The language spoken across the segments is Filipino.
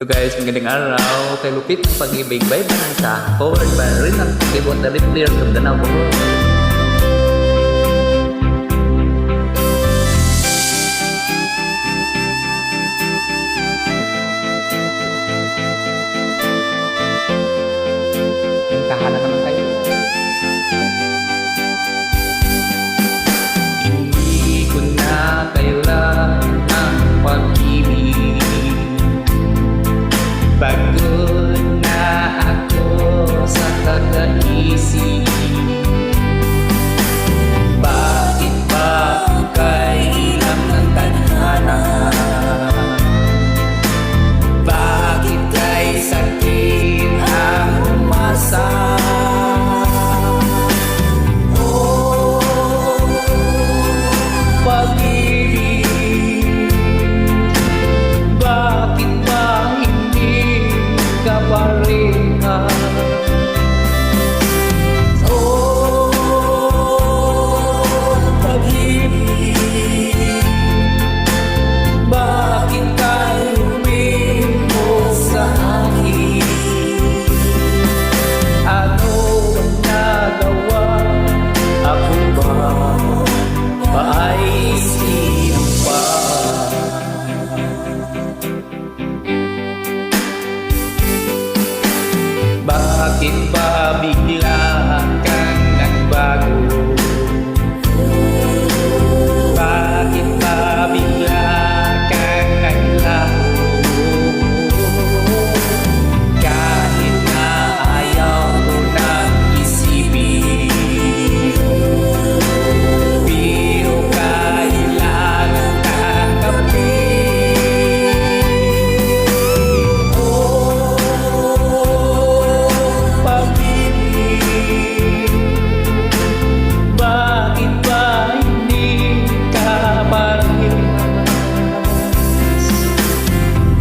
So guys, magandang araw. Kay Lupit ng Pag-ibig, by Banansa, forward by rin ang pag-ibot na lip clear from Danao, Bohol. Tahanan naman kayo. Hindi ko na kailangan ng pag-ibig. Pagod na ako sa kakaisip. Bakit ba kailang ng tadhana? Bakit kay sakit ang umasa? Oh, pag-ibig, bakit ba hindi ka pareha? Oh, pag-ibig, bakit ka lumimos sa akin? Ano ang nagawa? Ako ba ay sino pa? Bakit ba bigla kang nagbago? Bakit ba bigla kang naglaho? Kahit na ayaw ko nang isipin, pero kailangan tanggapin. Oh, pag-ibig, bakit ba hindi ka parehas?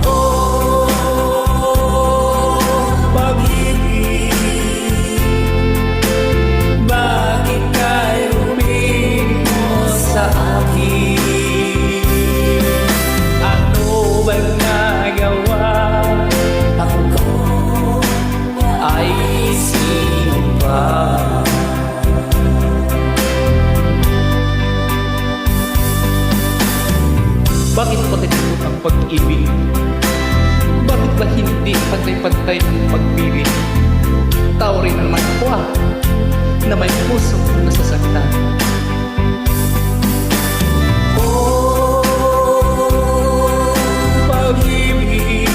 Oh, pag-ibig, bakit ka lumimos sa akin? Ano bang nagawa? Ako ay sino ba? Bakit patinulog ang pag-ibig? Bakit ba hindi pantay-pantay ang pag-ibig? Tao rin naman ako na may puso nasasaktan. Oh, pag-ibig,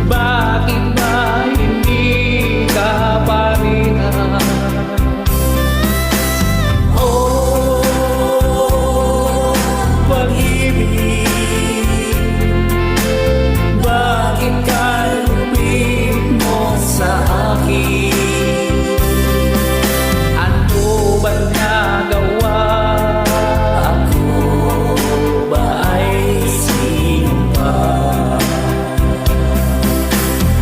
bakit ba hindi ka parehas? Oh, pag-ibig, bakit ka lumimos sa akin? Ano ba nagawa? Ako ba ay sino pa?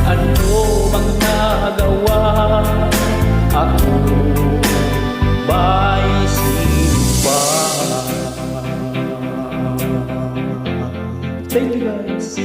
Ano bang nagawa? Ako ba ay sino pa? Thank you guys.